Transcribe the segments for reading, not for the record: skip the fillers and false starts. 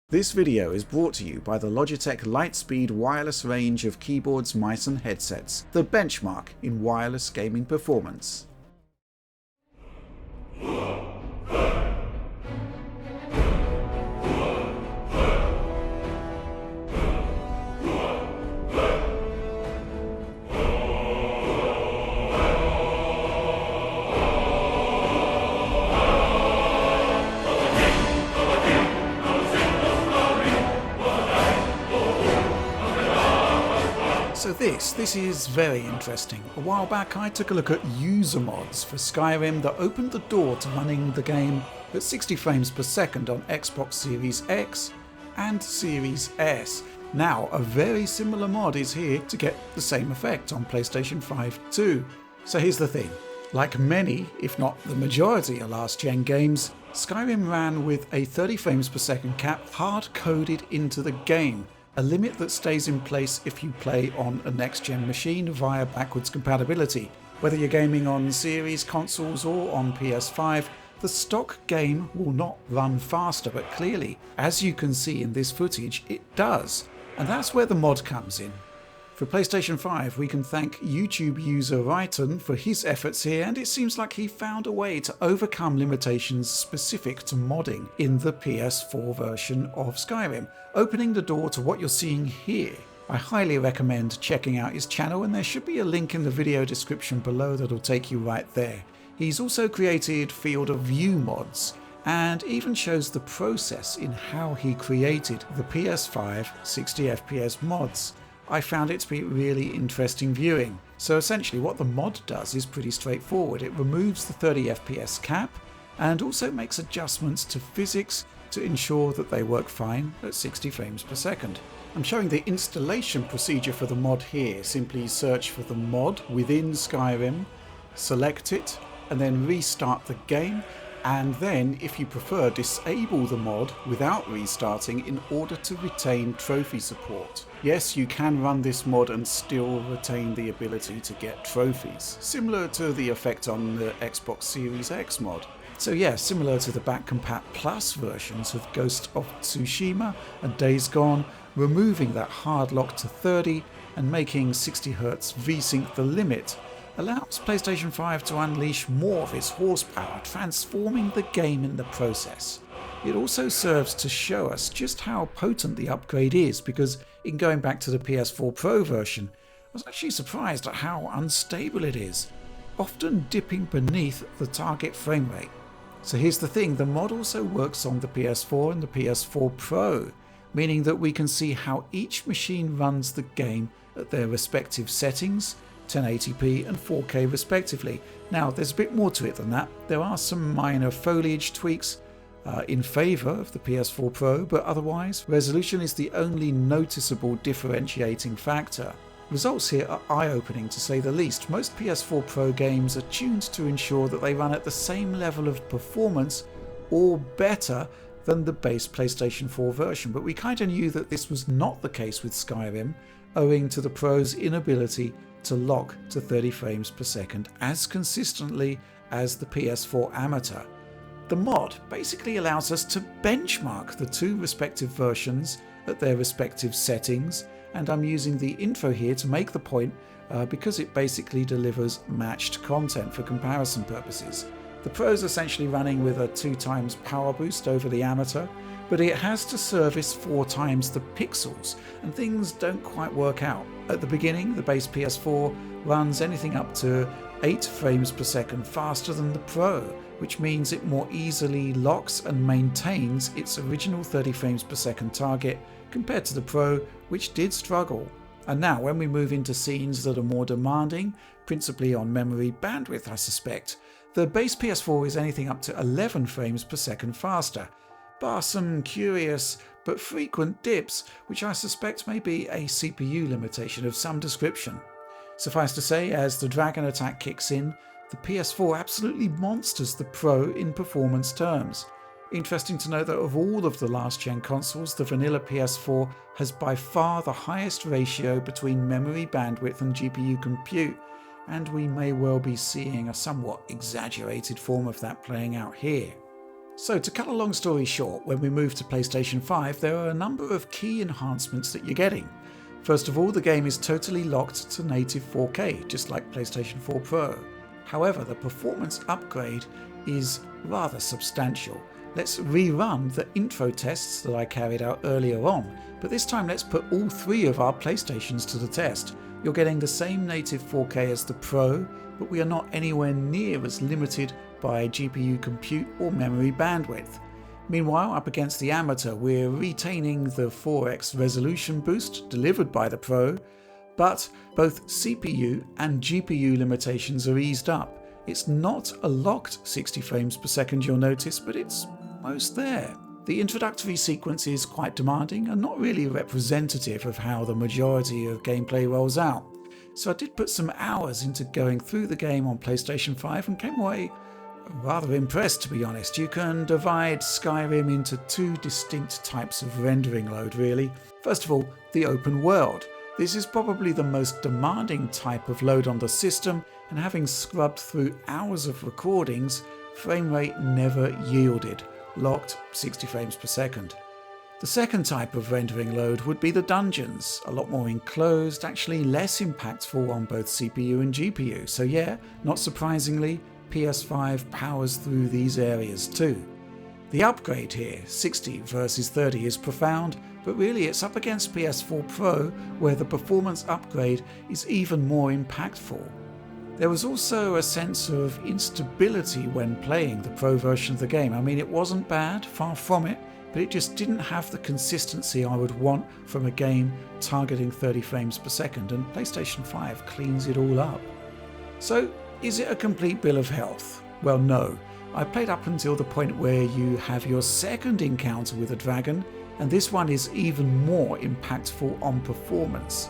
This video is brought to you by the Logitech Lightspeed Wireless range of keyboards, mice and headsets, the benchmark in wireless gaming performance. So this is very interesting. A while back I took a look at user mods for Skyrim that opened the door to running the game at 60 frames per second on Xbox Series X and Series S. Now a very similar mod is here to get the same effect on PlayStation 5 too. So here's the thing. Like many, if not the majority of last gen games, Skyrim ran with a 30 frames per second cap hard-coded into the game. A limit that stays in place if you play on a next-gen machine via backwards compatibility. Whether you're gaming on series consoles or on PS5, the stock game will not run faster, but clearly, as you can see in this footage, it does. And that's where the mod comes in. For PlayStation 5, we can thank YouTube user Wrighton for his efforts here, and it seems like he found a way to overcome limitations specific to modding in the PS4 version of Skyrim, opening the door to what you're seeing here. I highly recommend checking out his channel, and there should be a link in the video description below that'll take you right there. He's also created field of view mods, and even shows the process in how he created the PS5 60fps mods. I found it to be really interesting viewing. So essentially what the mod does is pretty straightforward. It removes the 30 FPS cap and also makes adjustments to physics to ensure that they work fine at 60 frames per second. I'm showing the installation procedure for the mod here. Simply search for the mod within Skyrim, select it, and then restart the game. And then, if you prefer, disable the mod without restarting in order to retain trophy support. Yes, you can run this mod and still retain the ability to get trophies, similar to the effect on the Xbox Series X mod. So yeah, similar to the back Compat Plus versions of Ghost of Tsushima and Days Gone, removing that hard lock to 30 and making 60Hz VSync the limit allows PlayStation 5 to unleash more of its horsepower, transforming the game in the process. It also serves to show us just how potent the upgrade is, because in going back to the PS4 Pro version, I was actually surprised at how unstable it is, often dipping beneath the target frame rate. So here's the thing, the mod also works on the PS4 and the PS4 Pro, meaning that we can see how each machine runs the game at their respective settings, 1080p and 4K respectively. Now there's a bit more to it than that. There are some minor foliage tweaks in favour of the PS4 Pro, but otherwise resolution is the only noticeable differentiating factor. Results here are eye-opening to say the least. Most PS4 Pro games are tuned to ensure that they run at the same level of performance or better than the base PlayStation 4 version, but we kind of knew that this was not the case with Skyrim, owing to the Pro's inability to lock to 30 frames per second as consistently as the PS4 Amateur. The mod basically allows us to benchmark the two respective versions at their respective settings, and I'm using the intro here to make the point because it basically delivers matched content for comparison purposes. The Pro is essentially running with a 2 times power boost over the Amateur, but it has to service 4 times the pixels, and things don't quite work out. At the beginning, the base PS4 runs anything up to 8 frames per second faster than the Pro, which means it more easily locks and maintains its original 30 frames per second target compared to the Pro, which did struggle. And now when we move into scenes that are more demanding, principally on memory bandwidth I suspect, the base PS4 is anything up to 11 frames per second faster, bar some curious but frequent dips, which I suspect may be a CPU limitation of some description. Suffice to say, as the Dragon attack kicks in, the PS4 absolutely monsters the Pro in performance terms. Interesting to note that of all of the last gen consoles, the vanilla PS4 has by far the highest ratio between memory bandwidth and GPU compute, and we may well be seeing a somewhat exaggerated form of that playing out here. So to cut a long story short, when we move to PlayStation 5, there are a number of key enhancements that you're getting. First of all, the game is totally locked to native 4K, just like PlayStation 4 Pro. However, the performance upgrade is rather substantial. Let's rerun the intro tests that I carried out earlier on, but this time let's put all three of our PlayStations to the test. You're getting the same native 4K as the Pro, but we are not anywhere near as limited by GPU compute or memory bandwidth. Meanwhile, up against the Amateur, we're retaining the 4x resolution boost delivered by the Pro, but both CPU and GPU limitations are eased up. It's not a locked 60 frames per second, you'll notice, but it's almost there. The introductory sequence is quite demanding and not really representative of how the majority of gameplay rolls out. So I did put some hours into going through the game on PlayStation 5 and came away rather impressed, to be honest. You can divide Skyrim into two distinct types of rendering load, really. First of all, the open world. This is probably the most demanding type of load on the system, and having scrubbed through hours of recordings, frame rate never yielded, locked 60 frames per second. The second type of rendering load would be the dungeons, a lot more enclosed, actually less impactful on both CPU and GPU. So yeah, not surprisingly, PS5 powers through these areas too. The upgrade here, 60 versus 30, is profound, but really it's up against PS4 Pro, where the performance upgrade is even more impactful. There was also a sense of instability when playing the Pro version of the game. I mean, it wasn't bad, far from it, but it just didn't have the consistency I would want from a game targeting 30 frames per second, and PlayStation 5 cleans it all up. So, is it a complete bill of health? Well, no. I played up until the point where you have your second encounter with a dragon, and this one is even more impactful on performance.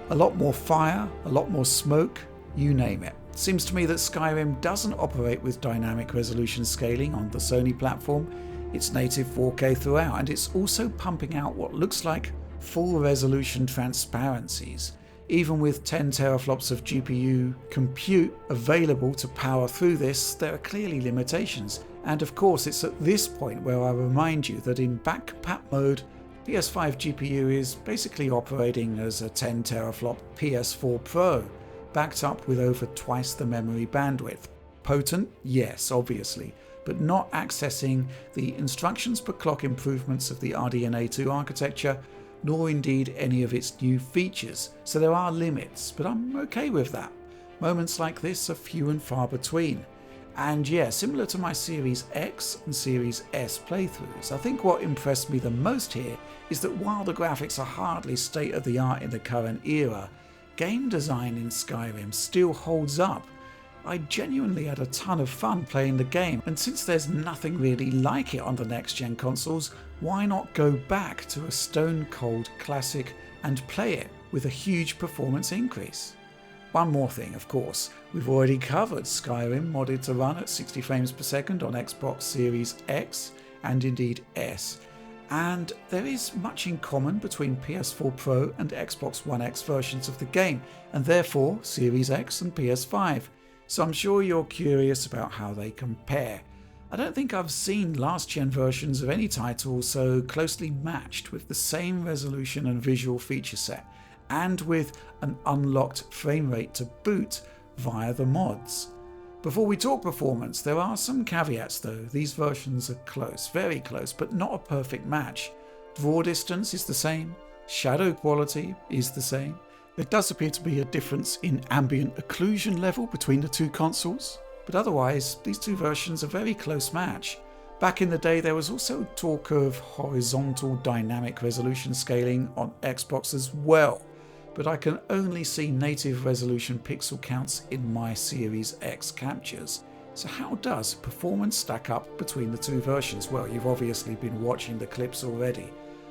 A lot more fire, a lot more smoke, you name it. Seems to me that Skyrim doesn't operate with dynamic resolution scaling on the Sony platform. It's native 4K throughout, and it's also pumping out what looks like full resolution transparencies. Even with 10 teraflops of GPU compute available to power through this, there are clearly limitations. And of course, it's at this point where I remind you that in back compat mode, PS5 GPU is basically operating as a 10 teraflop PS4 Pro, backed up with over twice the memory bandwidth. Potent? Yes, obviously, but not accessing the instructions per clock improvements of the RDNA 2 architecture, nor indeed any of its new features. So there are limits, but I'm okay with that. Moments like this are few and far between. And yeah, similar to my Series X and Series S playthroughs, I think what impressed me the most here is that while the graphics are hardly state of the art in the current era, game design in Skyrim still holds up. I genuinely had a ton of fun playing the game, and since there's nothing really like it on the next gen consoles, why not go back to a stone cold classic and play it with a huge performance increase? One more thing, of course, we've already covered Skyrim modded to run at 60 frames per second on Xbox Series X and indeed S, and there is much in common between PS4 Pro and Xbox One X versions of the game, and therefore Series X and PS5. So I'm sure you're curious about how they compare. I don't think I've seen last gen versions of any title so closely matched with the same resolution and visual feature set, and with an unlocked frame rate to boot via the mods. Before we talk performance, there are some caveats though. These versions are close, very close, but not a perfect match. Draw distance is the same, shadow quality is the same. There does appear to be a difference in ambient occlusion level between the two consoles, but otherwise these two versions are very close match. Back in the day there was also talk of horizontal dynamic resolution scaling on Xbox as well, but I can only see native resolution pixel counts in my Series X captures. So how does performance stack up between the two versions? Well, you've obviously been watching the clips already.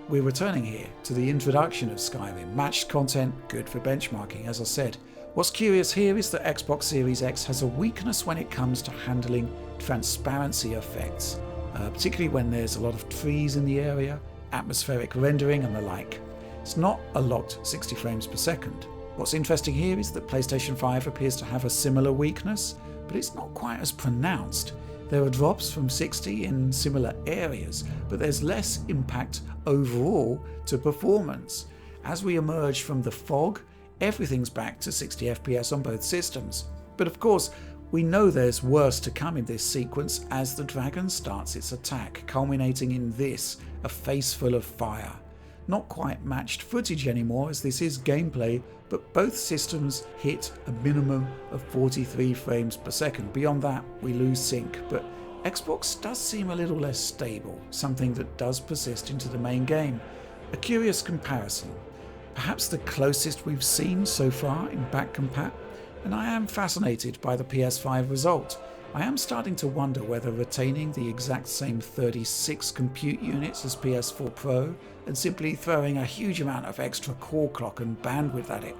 We're returning here to the introduction of Skyrim. Matched content, good for benchmarking, as I said. What's curious here is that Xbox Series X has a weakness when it comes to handling transparency effects, particularly when there's a lot of trees in the area, atmospheric rendering and the like. It's not a locked 60 frames per second. What's interesting here is that PlayStation 5 appears to have a similar weakness, but it's not quite as pronounced. There are drops from 60 in similar areas, but there's less impact overall to performance. As we emerge from the fog, everything's back to 60 FPS on both systems. But of course, we know there's worse to come in this sequence as the dragon starts its attack, culminating in this, a face full of fire. Not quite matched footage anymore as this is gameplay, but both systems hit a minimum of 43 frames per second. Beyond that, we lose sync, but Xbox does seem a little less stable, something that does persist into the main game. A curious comparison. Perhaps the closest we've seen so far in back compat, and I am fascinated by the PS5 result. I am starting to wonder whether retaining the exact same 36 compute units as PS4 Pro and simply throwing a huge amount of extra core clock and bandwidth at it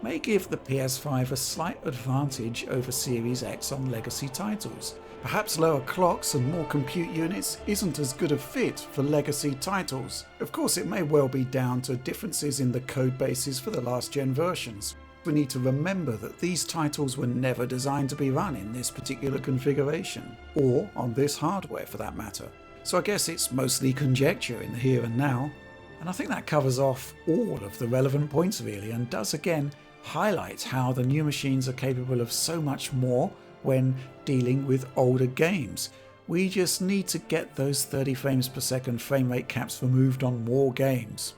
may give the PS5 a slight advantage over Series X on legacy titles. Perhaps lower clocks and more compute units isn't as good a fit for legacy titles. Of course, it may well be down to differences in the code bases for the last gen versions. We need to remember that these titles were never designed to be run in this particular configuration, or on this hardware for that matter. So I guess it's mostly conjecture in the here and now, and I think that covers off all of the relevant points really, and does again highlight how the new machines are capable of so much more when dealing with older games. We just need to get those 30 frames per second frame rate caps removed on more games.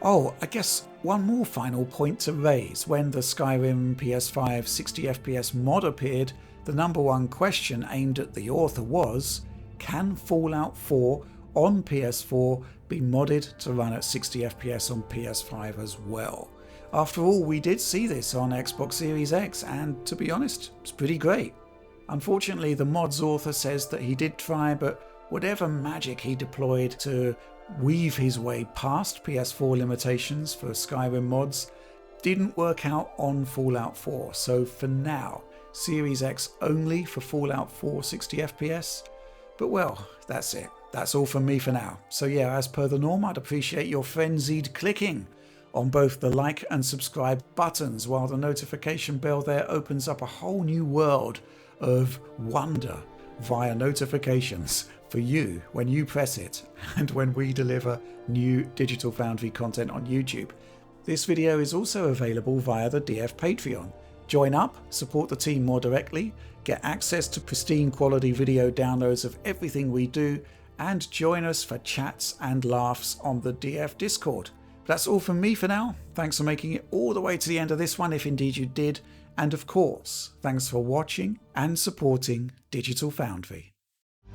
Oh, I guess one more final point to raise. When the Skyrim PS5 60 FPS mod appeared, the number one question aimed at the author was, can Fallout 4 on PS4 be modded to run at 60 FPS on PS5 as well? After all, we did see this on Xbox Series X, and to be honest, it's pretty great. Unfortunately, the mod's author says that he did try, but whatever magic he deployed to weave his way past PS4 limitations for Skyrim mods didn't work out on Fallout 4, so for now, Series X only for Fallout 4 60 FPS. But well, that's it. That's all from me for now. So yeah, as per the norm, I'd appreciate your frenzied clicking on both the like and subscribe buttons, while the notification bell there opens up a whole new world of wonder via notifications for you when you press it and when we deliver new Digital Foundry content on YouTube. This video is also available via the DF Patreon. Join up, support the team more directly, get access to pristine quality video downloads of everything we do, and join us for chats and laughs on the DF Discord. That's all from me for now. Thanks for making it all the way to the end of this one, if indeed you did. And of course, thanks for watching and supporting Digital Foundry.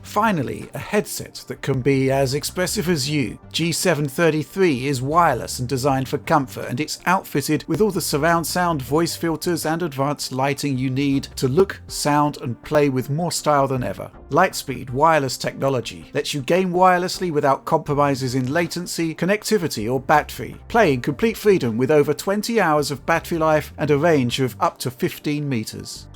Finally, a headset that can be as expressive as you. G733 is wireless and designed for comfort, and it's outfitted with all the surround sound, voice filters and advanced lighting you need to look, sound and play with more style than ever. Lightspeed Wireless technology lets you game wirelessly without compromises in latency, connectivity or battery. Play in complete freedom with over 20 hours of battery life and a range of up to 15 meters.